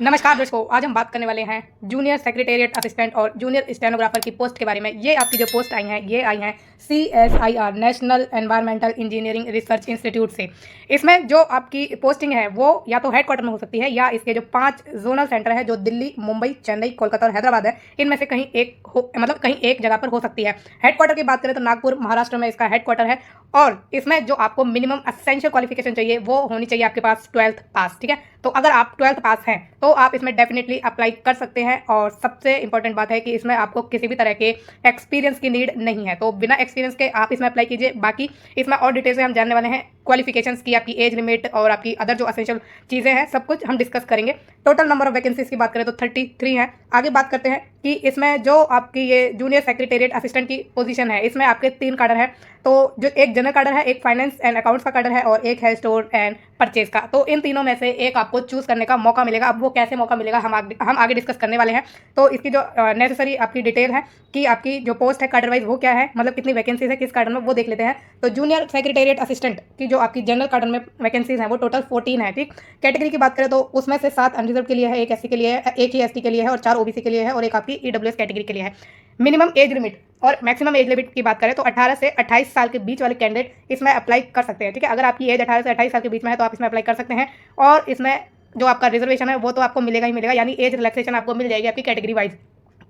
नमस्कार दोस्तों, आज हम बात करने वाले हैं जूनियर सेक्रेटेरिएट असिस्टेंट और जूनियर स्टेनोग्राफर की पोस्ट के बारे में। ये आपकी जो पोस्ट आई हैं ये आई हैं CSIR national environmental engineering research institute से। इसमें जो आपकी पोस्टिंग है वो या तो हेडक्वार्टर में हो सकती है या इसके जो 5 जोनल सेंटर है जो दिल्ली, मुंबई, चेन्नई, कोलकाता और हैदराबाद है, इनमें से कहीं एक जगह पर हो सकती है। हेडक्वार्टर की बात करें तो नागपुर, महाराष्ट्र में इसका हेडक्वार्टर है। और इसमें जो आपको मिनिमम एसेंशियल क्वालिफिकेशन चाहिए वो होनी चाहिए आपके पास 12th पास। ठीक है, तो अगर आप 12th पास हैं तो आप इसमें डेफिनेटली अप्लाई कर सकते हैं। और सबसे इंपॉर्टेंट बात है कि इसमें आपको किसी भी तरह के एक्सपीरियंस की नीड नहीं है, तो बिना एक्सपीरियंस के आप इसमें अप्लाई कीजिए। बाकी इसमें और डिटेल से हम जानने वाले हैं, क्वालिफिकेशंस की, आपकी एज लिमिट और आपकी अदर जो असेंशियल चीज़ें हैं सब कुछ हम डिस्कस करेंगे। टोटल नंबर ऑफ वैकेंसीज की बात करें तो 33 है। आगे बात करते हैं कि इसमें जो आपकी ये जूनियर सेक्रेटेरिएट असिस्टेंट की पोजीशन है इसमें आपके 3 कैडर है। तो जो एक जनरल कैडर है, एक फाइनेंस एंड अकाउंट्स का कैडर है और एक है स्टोर एंड परचेज का। तो इन तीनों में से एक आपको चूज करने का मौका मिलेगा। अब वो कैसे मौका मिलेगा हम आगे डिस्कस करने वाले हैं। तो इसकी जो नेसेसरी आपकी डिटेल है कि आपकी जो पोस्ट है कैडर वाइज वो क्या है, मतलब कितनी वैकेंसीज है किस कैडर में, वो देख लेते हैं। तो जूनियर सेक्रेटेरिएट असिस्टेंट की जो आपकी जनरल कैडर में वैकेंसीज हैं वो टोटल 14 है। ठीक, कैटेगरी की बात करें तो उसमें से 7 अनरिजर्व के लिए है, एक SC के लिए है, एक ही ST के लिए है और 4 OBC के लिए है और एक आपकी EWS कैटेगरी के लिए है। मिनिमम एज लिमिट और मैक्सिमम एज लिमिट की बात करें तो 18 से 28 साल के बीच वाले कैंडिडेट इसमें अप्लाई कर सकते हैं। ठीक है, अगर आपकी एज 18 से 28 साल के बीच में है तो आप इसमें अप्लाई कर सकते हैं। और इसमें जो आपका रिजर्वेशन है वो तो आपको मिलेगा ही मिलेगा, यानी एज रिलैक्सेशन आपको मिल जाएगी आपकी कैटेगरी वाइज।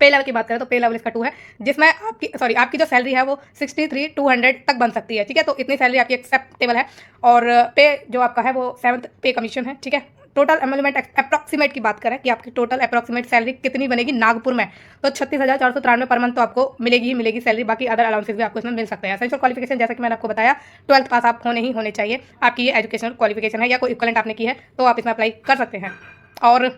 पे लेवल की बात करें तो पे लेवल इसका 2 है, जिसमें आपकी जो सैलरी है वो 63,200 तक बन सकती है। ठीक है, तो इतनी सैलरी आपकी एक्सेप्टेबल है। और पे जो आपका है वो 7th पे कमीशन है। ठीक है, टोटल एमोलमेंट अप्रॉक्सीमेट की बात करें कि आपकी टोटल अप्रॉक्सीमेट सैलरी कितनी बनेगी नागपुर में, तो 36,493 पर मंथ तो आपको मिलेगी ही मिलेगी सैलरी। बाकी अदर अलाउंसेस भी आपको इसमें मिल सकते हैं। एसेंशियल क्वालिफिकेशन जैसा कि मैंने आपको बताया 12th पास आप होने चाहिए। आपकी ये एजुकेशनल क्वालिफिकेशन है या कोई इक्विवेलेंट आपने की है तो आप इसमें अप्लाई कर सकते हैं। और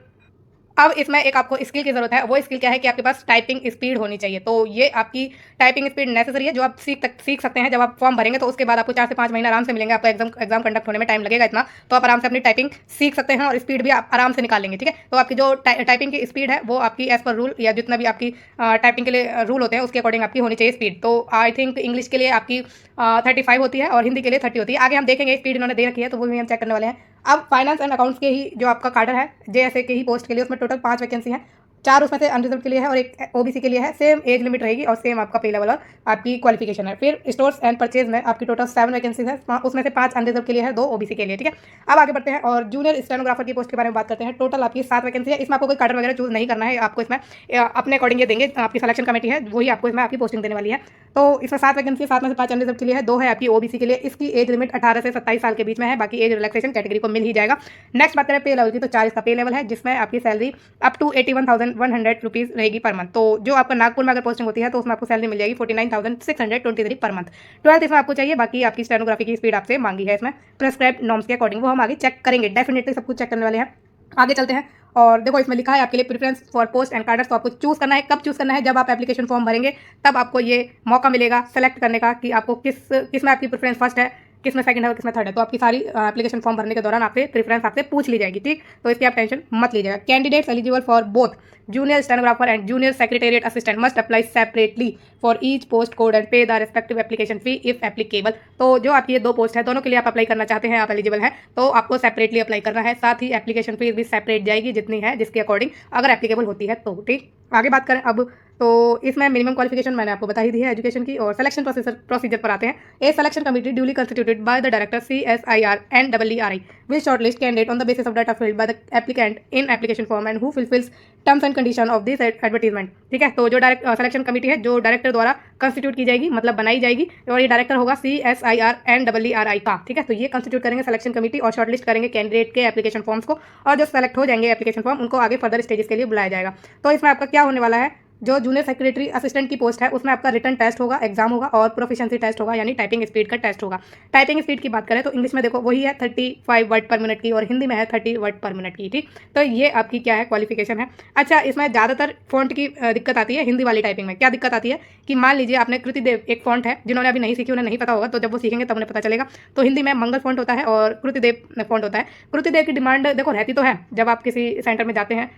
अब इसमें एक आपको स्किल की ज़रूरत है। वो स्किल क्या है कि आपके पास टाइपिंग स्पीड होनी चाहिए। तो ये आपकी टाइपिंग स्पीड नेसेसरी है जो आप सीख सकते हैं। जब आप फॉर्म भरेंगे तो उसके बाद आपको 4 से 5 महीने आराम से मिलेंगे। आपका एग्जाम कंडक्ट होने में टाइम लगेगा इतना, तो आप आराम से अपनी टाइपिंग सीख सकते हैं और स्पीड भी आप आराम से निकाल लेंगे। ठीक है, तो आपकी जो टाइपिंग की स्पीड है वो आपकी एज पर रूल या जितना भी आपकी टाइपिंग के लिए रूल होते हैं उसके अकॉर्डिंग आपकी होनी चाहिए स्पीड। तो आई थिंक इंग्लिश के लिए आपकी 35 होती है और हिंदी के लिए 30 होती है। आगे हम देखेंगे स्पीड इन्होंने दे रखी है तो वो भी हम चेक करने वाले हैं। अब फाइनेंस एंड अकाउंट्स के ही जो आपका कैडर है JSA के ही पोस्ट के लिए उसमें टोटल 5 वैकेंसी हैं। 4 उसमें से अनरिजर्व के लिए है और एक OBC के लिए है। सेम एज लिमिट रहेगी और सेम आपका पे लेवल और आपकी क्वालिफिकेशन है। फिर स्टोर्स एंड परचेज में आपकी टोटल 7 वैकेंसीज है, उसमें से 5 अनरिजर्व के लिए है, 2 OBC के लिए। ठीक है, अब आगे बढ़ते हैं और जूनियर स्टेनोग्राफर की पोस्ट के बारे में बात करते हैं। टोटल आपकी 7 वैकेंसी है। इसमें आपको कोई कैडर वगैरह चूज नहीं करना है, आपको इसमें अपने अकॉर्डिंग ये देंगे। आपकी सिलेक्शन कमेटी है वही आपको इसमें आपकी पोस्टिंग देने वाली है। तो इसमें 7 वैकेंसी, 7 में से 5 अनरिजर्व के लिए है, 2 है आपकी OBC के लिए। इसकी एज लिमिट 18 से 27 साल के बीच में है। बाकी एज रिलैक्सेशन कैटेगरी को मिल ही जाएगा। नेक्स्ट बात करें पे लेवल की तो 4 इसका पे लेवल है, जिसमें आपकी सैलरी अप टू 81,100 रुपीज़ रहेगी पर मंथ। तो जो आपका नागपुर में अगर पोस्टिंग होती है तो उसमें आपको सैलरी मिल जाएगी 49,623 पर मंथ। 12th इसमें आपको चाहिए। बाकी आपकी स्टेनोग्राफी की स्पीड आपसे मांगी है इसमें प्रेस्क्राइब नॉर्म्स के अकॉर्डिंग, वो हम आगे चेक करेंगे। डेफिनेटली सब कुछ चेक करने वाले हैं। आगे चलते हैं और देखो इसमें लिखा है आपके लिए preference for post and cadres. तो आपको चूज करना है, कब चूज करना है, जब आप एप्लीकेशन फॉर्म भरेंगे तब आपको ये मौका मिलेगा सेलेक्ट करने का कि आपको किस में आपकी प्रेफरेंस फर्स्ट है, किस में सेकंड है और किस में थर्ड है। तो आपकी सारी एप्लीकेशन फॉर्म भरने के दौरान आपसे प्रेफरेंस आपसे पूछ ली जाएगी। ठीक, तो इसकी आप टेंशन मत लीजिएगा। Candidates eligible for both junior stenographer and junior secretariat assistant must apply separately for each post code and pay the respective application fee if applicable. तो जो आपकी ये 2 पोस्ट है दोनों के लिए आप अप्लाई करना चाहते हैं, आप एलिजिबल हैं तो आपको सेपरेटली अप्लाई करना है। साथ ही एप्लीकेशन फीस भी सेपरेट जाएगी जितनी है जिसके अकॉर्डिंग अगर एप्लीकेबल होती है तो। ठीक, आगे बात करें अब तो इसमें मिनिमम क्वालिफिकेशन मैंने आपको बता ही दी है एजुकेशन की। और सिलेक्शन प्रोसीजर पर आते हैं। ए selection committee duly constituted by the director CSIR and EERI will shortlist candidate on the basis of data filled by the applicant in application form and who fulfills terms and condition of this advertisement। ठीक है, तो जो selection committee है जो director द्वारा constitute की जाएगी, मतलब बनाई जाएगी, और ये डायरेक्टर होगा CSIR and EERI का। ठीक है, तो ये कंस्टिट्यूट करेंगे सिलेक्शन कमेटी और शॉर्टलिस्ट करेंगे कैंडिडेट के एप्लीकेशन फॉर्म्स को, और जो सेलेक्ट हो जाएंगे एप्लीकेशन फॉर्म उनको आगे फर्दर स्टेजेस के लिए बुलाया जाएगा। तो इसमें आपका क्या होने वाला है, जो जूनियर सेक्रेटरी असिस्टेंट की पोस्ट है उसमें आपका रिटन टेस्ट होगा, एग्जाम होगा और प्रोफिशिएंसी टेस्ट होगा, यानी टाइपिंग स्पीड का टेस्ट होगा। टाइपिंग स्पीड की बात करें तो इंग्लिश में देखो वही है 35 वर्ड पर मिनट की और हिंदी में है 30 वर्ड पर मिनट की। ठीक, तो ये आपकी क्या है क्वालिफिकेशन है। अच्छा, इसमें ज़्यादातर फॉन्ट की दिक्कत आती है हिंदी वाली टाइपिंग में। क्या दिक्कत आती है कि मान लीजिए आपने कृतिदेव एक फॉन्ट है, जिन्होंने अभी नहीं सीखी उन्हें नहीं पता होगा, तो जब वो सीखेंगे तब उन्हें पता चलेगा। तो हिंदी में मंगल फॉन्ट होता है और कृतिदेव फॉन्ट होता है। कृतिदेव की डिमांड देखो रहती तो है, जब आप किसी सेंटर में जाते हैं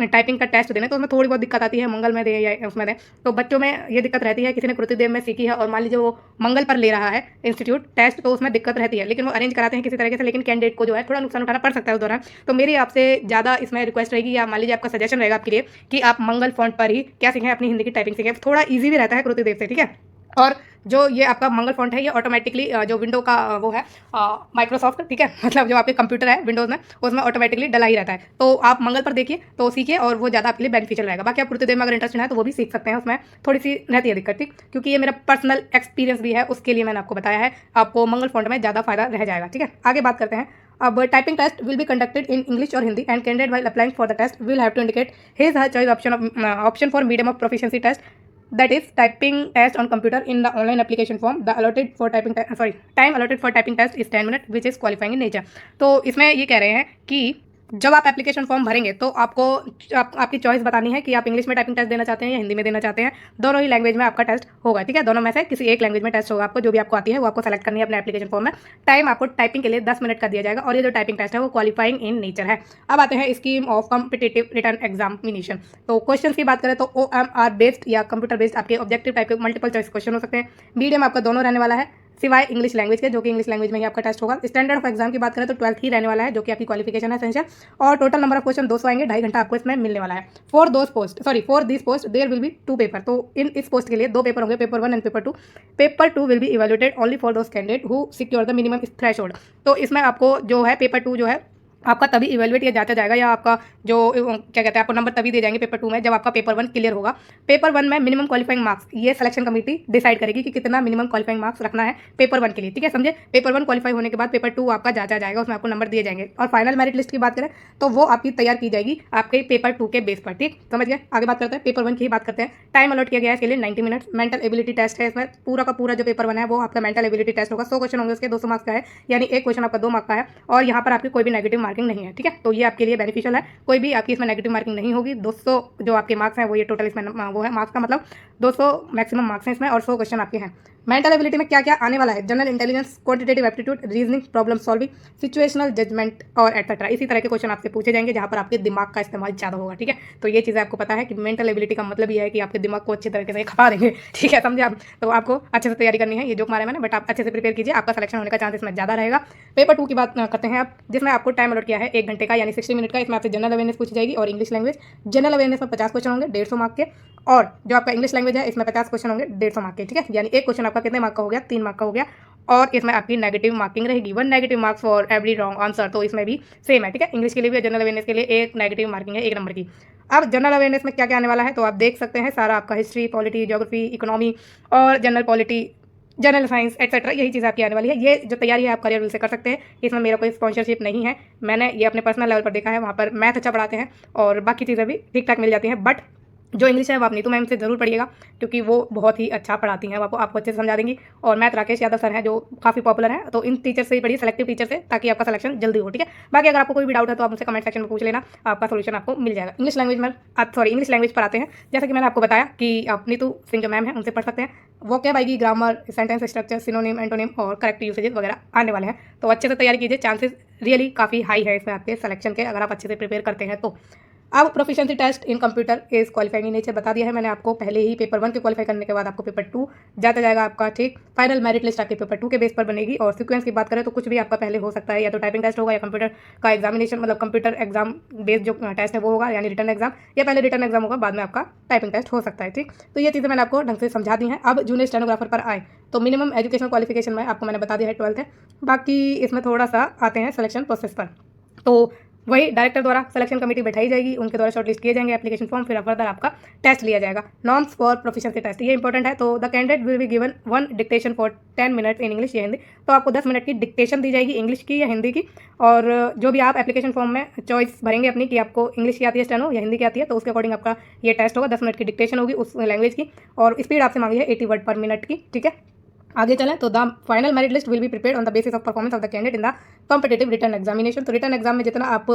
टाइपिंग का टेस्ट देने तो उसमें थोड़ी बहुत दिक्कत आती है मंगल में में दें या उसमें दें, तो बच्चों में ये दिक्कत रहती है। किसी ने कृतिदेव में सीखी है और मान लीजिए वो मंगल पर ले रहा है इंस्टीट्यूट टेस्ट, तो उसमें दिक्कत रहती है, लेकिन वो अरेंज कराते हैं किसी तरीके से, लेकिन कैंडिडेट को जो है थोड़ा नुकसान उठाना पड़ सकता है उस दौरान। तो मेरी आपसे ज़्यादा इसमें रिक्वेस्ट रहेगी, या मान लीजिए आपका सजेशन रहेगा आपके लिए कि आप मंगल फॉन्ट पर ही क्या सीखें, अपनी हिंदी की टाइपिंग सीखें, थोड़ा ईजी भी रहता है कृतिदेव से, ठीक है। और जो ये आपका मंगल फॉन्ट है ये ऑटोमेटिकली जो विंडो का वो है माइक्रोसॉफ्ट, ठीक है, मतलब जो आपके कंप्यूटर है विंडोज़ में, उसमें ऑटोमेटिकली डला ही रहता है। तो आप मंगल पर देखिए, तो सीखिए और वो ज़्यादा आपके लिए बेनिफिशियल रहेगा। बाकी आप कृतिदेव में अगर इंटरेस्ट है तो वो भी सीख सकते हैं, उसमें थोड़ी सी रहती है दिक्कत, ठीक, क्योंकि ये मेरा पर्सनल एक्सपीरियंस भी है, उसके लिए मैंने आपको बताया है। आपको मंगल फॉन्ट में ज़्यादा फायदा रह जाएगा, ठीक है। आगे बात करते हैं। अब typing test will be conducted in English और Hindi, and candidate while applying for the test will have to indicate his her choice option for medium of proficiency test, that is typing test on computer in the online application form. The allotted for typing time allotted for typing test is 10 minutes, which is qualifying in nature. तो इसमें ये कह रहे हैं कि जब आप application form भरेंगे तो आपको आपकी चॉइस बतानी है कि आप इंग्लिश में टाइपिंग टेस्ट देना चाहते हैं या हिंदी में देना चाहते हैं। दोनों ही लैंग्वेज में आपका टेस्ट होगा, ठीक है। दोनों में से किसी एक लैंग्वेज में टेस्ट होगा, आपको जो भी आपको आती है वो आपको सेलेक्ट करनी है अपने एप्लीकेशन फॉर्म में। टाइम आपको टाइपिंग के लिए 10 मिनट का दिया जाएगा, और ये जो टाइपिंग टेस्ट है वो क्वालिफाइंग इन नेचर है। अब आते हैं scheme of competitive written examination. तो क्वेश्चन की बात करें तो OMR बेस्ड या कंप्यूटर बेस्ड आपके ऑब्जेक्टिव टाइप के मल्टीपल चॉइस क्वेश्चन हो सकते हैं। मीडियम आपका दोनों रहने वाला है, सिवाय इंग्लिश लैंग्वेज के, जो कि इंग्लिश लैंग्वेज में ही आपका टेस्ट होगा। स्टैंडर्ड ऑफ एग्जाम की बात करें तो 12th ही रहने वाला है, जो कि आपकी क्वालिफिकेशन है एसेंशियल। और टोटल नंबर ऑफ क्वेश्चन 200 आएंगे, 2.5 घंटा आपको इसमें मिलने वाला है। For this post there will be 2 paper. तो इस पोस्ट के लिए 2 पेपर होंगे, paper 1 and paper 2। Paper 2 will be evaluated only for those candidate who secure the minimum threshold. तो इसमें आपको जो है पेपर 2 जो है आपका तभी इवेलुएट या जांचा जाएगा, या आपका जो क्या कहते हैं आपको नंबर तभी दे जाएंगे पेपर 2 में जब आपका पेपर 1 क्लियर होगा। पेपर 1 में मिनिमम क्वालिफाइंग मार्क्स ये सिलेक्शन कमेटी डिसाइड करेगी कि कितना मिनिमम क्वालिफाइंग मार्क्स रखना है पेपर 1 के लिए, ठीक है, समझे। पेपर 1 क्वालिफाई होने के बाद पेपर 2 आपका जांचा जाएगा, उसमें आपको नंबर दिए जाएंगे। और फाइनल मेरिट लिस्ट की बात करें तो वो आपकी तैयार की जाएगी आपके पेपर 2 के बेस पर, ठीक, समझ गए। आगे बात करते हैं, पेपर 1 की ही बात करते हैं। टाइम अलॉट किया गया है इसके लिए 90 मिनट्स। मेंटल एबिलिटी टेस्ट है इसमें, पूरा का पूरा जो पेपर 1 है वो आपका मेंटल एबिलिटी टेस्ट होगा। 100 क्वेश्चन होंगे उसके, 200 मार्क्स का है, यानी एक क्वेश्चन आपका 2 मार्क्स का है, और यहाँ पर आपकी कोई भी नेगेटिव मार्किंग नहीं है, ठीक है। तो ये आपके लिए बेनिफिशियल है, कोई भी आपकी इसमें नेगेटिव मार्किंग नहीं होगी। 200 जो आपके मार्क्स हैं वो ये टोटल इसमें वो है मार्क्स का, मतलब 200 मैक्सिमम मार्क्स हैं इसमें, और 100 क्वेश्चन आपके हैं। मेंटल एबिलिटी में क्या क्या आने वाला है? General intelligence, quantitative aptitude, reasoning, problem solving, situational judgement और एटसेट्रा। इसी तरह के क्वेश्चन आपसे पूछे जाएंगे जहां पर आपके दिमाग का इस्तेमाल ज़्यादा होगा, ठीक है। तो ये चीज़ें आपको पता है कि मेंटल एबिलिटी का मतलब ये है कि आपके दिमाग को अच्छे तरीके से खपा देंगे, ठीक है, समझे आप। तो आपको अच्छे से तैयारी करनी है, ये जोक मारे मैंने, बट आप अच्छे से प्रिपेयर कीजिए, आपका सिलेक्शन होने का चांस इसमें ज़्यादा रहेगा। पेपर 2 की बात करते हैं आप, जिसमें आपको टाइम अलॉट किया है 1 घंटे का, यानी 60 मिनट का। इसमें आपसे जनरल अवेयरनेस पूछी जाएगी और इंग्लिश लैंग्वेज। जनरल अवेयरनेस में 50 क्वेश्चन होंगे 150 मार्क के, और जो आपका इंग्लिश लैंग्वेज है इसमें 50 क्वेश्चन होंगे 150 मार्क के, ठीक है। यानी एक क्वेश्चन आपका कितने मार्क का हो गया? 3 मार्क का हो गया। और इसमें आपकी नेगेटिव मार्किंग रहेगी, 1 negative marks for every wrong answer. तो इसमें भी सेम है, ठीक है। इंग्लिश के लिए भी जनरल अवेयरनेस के लिए 1 नेगेटिव मार्किंग है 1 नंबर की। अब जनरल अवेयरनेस में क्या क्या आने वाला है तो आप देख सकते हैं, सारा आपका हिस्ट्री, पॉलिटी, ज्योग्राफी, इकोनॉमी और general polity, general science etcetera, यही चीज़ आपकी आने वाली है। ये जो तैयारी है आप करियर विल से कर सकते हैं, इसमें मेरा कोई स्पॉन्सरशिप नहीं है, मैंने ये अपने पर्सनल लेवल पर देखा है, वहाँ पर मैथ अच्छा पढ़ाते हैं और बाकी चीज़ें भी ठीक ठाक मिल जाती हैं। बट जो इंग्लिश है वो आप नीतू मैम से ज़रूर पढ़िएगा, क्योंकि वो बहुत ही अच्छा पढ़ाती हैं, वो आपको अच्छे से समझा देंगी। और मैथ राकेश यादव सर हैं जो काफ़ी पॉपुलर हैं, तो इन टीचर से ही पढ़िए, सेलेक्टिव टीचर से, ताकि आपका सिलेक्शन जल्दी हो, ठीक है। बाकी अगर आपको कोई भी डाउट है तो आप मुझसे कमेंट सेक्शन में पूछ लेना, आपका सोल्यूशन आपको मिल जाएगा। इंग्लिश लैंग्वेज में इंग्लिश लैंग्वेज पर आते हैं। जैसे कि मैंने आपको बताया कि आप नीतू सिंह जो मैम है उनसे पढ़ सकते हैं। वोकैब आएगी, grammar, sentence structure, synonym, antonym और करेक्ट यूसेजेस वगैरह आने वाले हैं। तो अच्छे से तैयारी कीजिए, चांसेस रियली काफ़ी हाई है इसमें आपके सिलेक्शन के, अगर आप अच्छे से प्रिपेयर करते हैं तो। अब proficiency test in computer is qualifying in nature बता दिया है मैंने आपको पहले ही। पेपर 1 के क्वालिफाई करने के बाद आपको पेपर 2 जाता जाएगा आपका, ठीक। फाइनल मेरिट लिस्ट आपके पेपर 2 के बेस पर बनेगी। और सीक्वेंस की बात करें तो कुछ भी आपका पहले हो सकता है, या तो टाइपिंग टेस्ट होगा या कंप्यूटर का एग्जामिनेशन, मतलब कंप्यूटर एग्जाम बेस्ड जो टेस्ट है वो होगा, यानी रिटर्न एग्जाम, या पहले रिटर्न एग्जाम होगा बाद में आपका टाइपिंग टेस्ट हो सकता है, ठीक। तो ये चीज़ें मैंने आपको ढंग से समझा दी हैं। अब जूनियर स्टेनोग्राफर पर आए तो मिनिमम एजुकेशन क्वालिफिकेशन में आपको मैंने बता दिया है 12th है। बाकी इसमें थोड़ा सा आते हैं सिलेक्शन प्रोसेस पर, तो वही डायरेक्टर द्वारा सिलेक्शन कमेटी बैठाई जाएगी, उनके द्वारा शॉर्टलिस्ट किए जाएंगे एप्लीकेशन फॉर्म, फिर फर्दर आपका टेस्ट लिया जाएगा। नॉर्म्स फॉर प्रोफिशिएंसी टेस्ट, ये इंपॉर्टेंट है। तो the candidate will be given 1 dictation for 10 minutes in English या हिंदी। तो आपको 10 मिनट की डिक्टेशन दी जाएगी, इंग्लिश की या हिंदी की। और जो भी आप एप्लीकेशन फॉर्म में चॉइस भरेंगे अपनी कि आपको इंग्लिश की आती है स्टेनो या हिंदी की आती है, तो उसके अकॉर्डिंग आपका ये टेस्ट होगा। 10 मिनट की डिक्टेशन होगी उस लैंग्वेज की, और स्पीड आपसे मांगी है 80 वर्ड पर मिनट की, ठीक है। आगे चलें तो the final merit list will be prepared on the basis of performance of the candidate in the competitive written examination. तो रिटन एग्जाम में जितना आप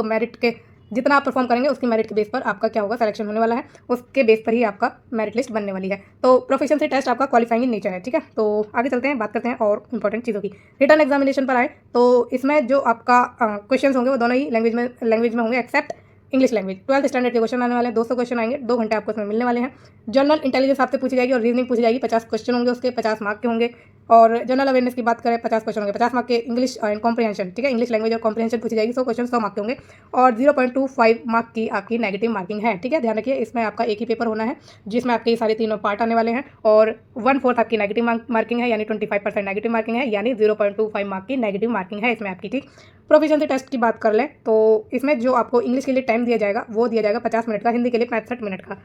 परफॉर्म करेंगे उसकी मेरिट के बेस पर आपका क्या होगा, सिलेक्शन होने वाला है, उसके बेस पर ही आपका मेरिट लिस्ट बनने वाली है। तो प्रोफिशिएंसी टेस्ट आपका क्वालिफाइंग इन नेचर है, ठीक है। तो आगे चलते हैं, बात करते हैं और इंपॉर्टेंट चीज़ों की। रिटन एग्जामिनेशन पर आए तो इसमें जो आपका क्वेश्चन होंगे वो दोनों ही लैंग्वेज में होंगे, except English language 12th standard के क्वेश्चन आने वाले हैं, 200 क्वेश्चन आएंगे, 2 घंटे आपको इसमें मिलने वाले हैं। जनरल इंटेलिजेंस आपसे पूछी जाएगी और रीजनिंग पूछी जाएगी, 50 क्वेश्चन होंगे उसके, 50 मार्क के होंगे। और जनरल अवेयरनेस की बात करें, 50 क्वेश्चन होंगे, 50 मार्क के। इंग्लिश एंड कॉम्प्रिहेंशन, ठीक है, इंग्लिश लैंग्वेज और कॉम्प्रिहेंशन पूछी जाएगी, 100 क्वेश्चन 100 मार्क के होंगे। और 0.25 मार्क की आपकी नेगेटिव मार्किंग है, ठीक है, ध्यान रखिए। इसमें आपका एक ही पेपर होना है जिसमें आपके ये सारे तीनों पार्ट आने वाले हैं, और 1/4 आपकी नेगेटिव मार्किंग है, यानी 25% नेगेटिव मार्किंग है, यानी 0.25 मार्क की नेगेटिव मार्किंग है इसमें आपकी, ठीक। प्रोफिशिएंसी टेस्ट की बात कर लें तो इसमें जो आपको इंग्लिश के लिए टाइम दिया जाएगा वो दिया जाएगा 50 मिनट का, हिंदी के लिए 65 मिनट का।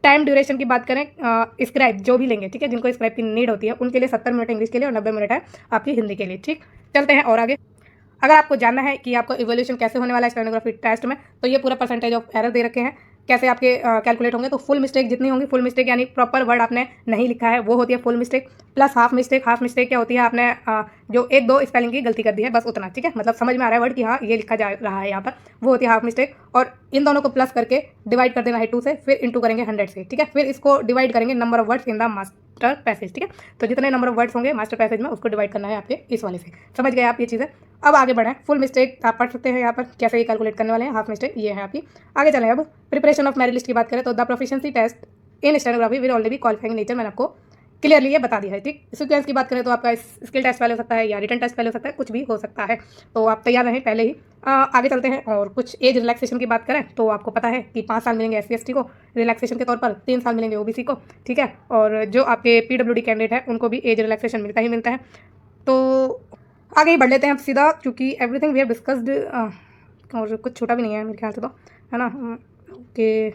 टाइम ड्यूरेशन की बात करें, स्क्राइब जो भी लेंगे, ठीक है, जिनको स्क्राइब की नीड होती है उनके लिए 70 मिनट इंग्लिश के लिए और 90 मिनट है आपकी हिंदी के लिए, ठीक। चलते हैं और आगे। अगर आपको जानना है कि आपको इवोल्यूशन कैसे होने वाला है स्टेनोग्राफी टेस्ट में, तो ये पूरा परसेंटेज ऑफ एरर दे रखे हैं, कैसे आपके कैलकुलेट होंगे। तो फुल मिस्टेक जितनी होंगी, फुल मिस्टेक यानी प्रॉपर वर्ड आपने नहीं लिखा है वो होती है full mistake, plus half mistake. Half mistake क्या होती है, आपने जो 1-2 स्पेलिंग की गलती कर दी है, बस उतना, ठीक है, मतलब समझ में आ रहा है वर्ड कि हाँ ये लिखा जा रहा है यहाँ पर, वो होती है हाफ मिस्टेक। और इन दोनों को प्लस करके डिवाइड कर देना है 2 से, फिर इंटू करेंगे 100 से, ठीक है, फिर इसको डिवाइड करेंगे number of words in the master passage, ठीक है। तो जितने नंबर ऑफ वर्ड्स होंगे मास्टर पैसेज में उसको डिवाइड करना है आपके इस वाले से। समझ गए आप ये चीज़ें। अब आगे बढ़ें, फुल मिस्टेक आप पढ़ सकते हैं यहाँ पर कैसे ये कैलकुलेट करने वाले हैं, हाफ मिस्टेक ये है आपकी। आगे चलें अब प्रिपरेशन ऑफ मेरिट लिस्ट की बात करें तो the proficiency test in stenography will already qualifying nature, मैंने आपको क्लियरली ये बता दिया है, ठीक। सीक्वेंस की बात करें तो आपका स्किल टेस्ट पहले हो सकता है या रिटन टेस्ट पहले हो सकता है, कुछ भी हो सकता है, तो आप तैयार रहें पहले ही। आगे चलते हैं और कुछ एज रिलैक्सेशन की बात करें तो आपको पता है कि 5 साल मिलेंगे SC/ST को रिलैक्सेशन के तौर पर, 3 साल मिलेंगे OBC को, ठीक है। और जो आपके PWD कैंडिडेट है उनको भी एज रिलैक्सेशन मिलता ही मिलता है। तो आगे ही बढ़ लेते हैं अब सीधा, क्योंकि एवरीथिंग वी हैव डिस्कस्ड और कुछ छोटा भी नहीं है मेरे ख्याल से, तो है ना। ओके,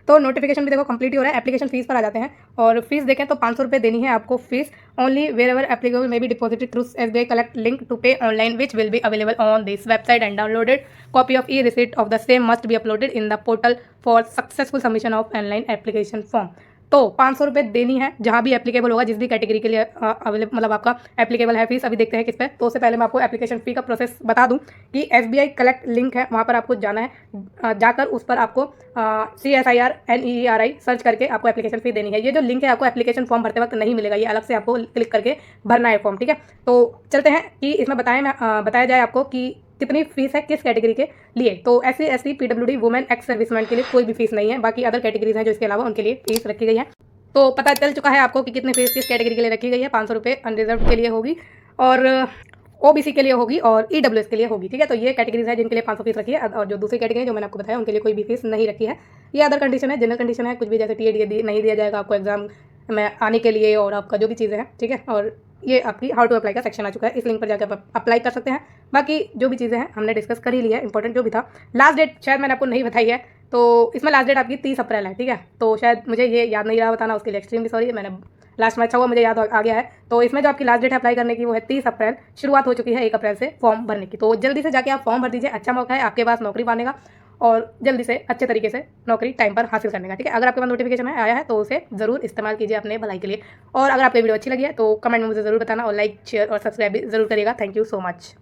तो नोटिफिकेशन भी देखो कंप्लीट ही हो रहा है। एप्लीकेशन फीस पर आ जाते हैं, और फीस देखें तो 500 रुपये देनी है आपको fees. Only wherever applicable may be deposited through SBI collect link to pay online which will be available on this website and downloaded copy of e-receipt of the same must be uploaded in the portal for successful submission of online application form. तो 500 रुपये देनी है जहाँ भी applicable होगा, जिस भी category के लिए अवेलेबल, मतलब आपका एप्लीकेबल है फीस। अभी देखते हैं किस पे। तो उससे पहले मैं आपको एप्लीकेशन फ़ी का प्रोसेस बता दूं कि SBI कलेक्ट लिंक है, वहाँ पर आपको जाना है, जाकर उस पर आपको CSIR NEERI सर्च करके आपको एप्लीकेशन फ़ी देनी है। ये जो लिंक है आपको एप्लीकेशन फॉर्म भरते वक्त नहीं मिलेगा, ये अलग से आपको क्लिक करके भरना है फॉर्म, ठीक है। तो चलते हैं कि इसमें बताया जाए आपको कि कितनी फीस है किस कैटेगरी के लिए। तो SC ST PWD women ex serviceman के लिए कोई भी फीस नहीं है, बाकी अदर कैटेगरीज हैं जो इसके अलावा उनके लिए फीस रखी गई है। तो पता चल चुका है आपको कि कितनी फीस किस कैटेगरी के लिए रखी गई है। 500 रुपये अनरिजर्व के लिए होगी, और OBC के लिए होगी, और EWS के लिए होगी, ठीक है। तो ये कैटेगरीज है जिनके लिए 500 फीस रखी है, और जो दूसरी कैटेगरी जो मैंने आपको बताया उनके लिए कोई भी फीस नहीं रखी है। ये अदर कंडीशन है, जनरल कंडीशन है, कुछ भी जैसे TAD नहीं दिया जाएगा आपको एग्जाम में आने के लिए, और आपका जो भी चीज़ें हैं, ठीक है। और ये आपकी हाउ टू अप्लाई का सेक्शन आ चुका है, इस लिंक पर जाकर आप अप्लाई कर सकते हैं। बाकी जो भी चीज़ें हैं हमने डिस्कस कर ही लिया है, इंपॉर्टेंट जो भी था। लास्ट डेट शायद मैंने आपको नहीं बताई है, तो इसमें लास्ट डेट आपकी 30 अप्रैल है, ठीक है। तो शायद मुझे ये याद नहीं रहा बताना, उसके लिए एक्सट्रीमली सॉरी। मैंने लास्ट में अच्छा हुआ मुझे याद आ गया है। तो इसमें जो आपकी लास्ट डेट है अप्लाई करने की वो है 30 अप्रैल। शुरुआत हो चुकी है 1 अप्रैल से फॉर्म भरने की, तो जल्दी से जाके आप फॉर्म भर दीजिए। अच्छा मौका है आपके पास नौकरी पाने का, और जल्दी से अच्छे तरीके से नौकरी टाइम पर हासिल करने का, ठीक है। अगर आपके पास नोटिफिकेशन आया है तो उसे ज़रूर इस्तेमाल कीजिए अपने भलाई के लिए। और अगर आपको वीडियो अच्छी लगी है तो कमेंट में मुझे ज़रूर बताना, और लाइक शेयर और सब्सक्राइब भी ज़रूर करिएगा। Thank you so much.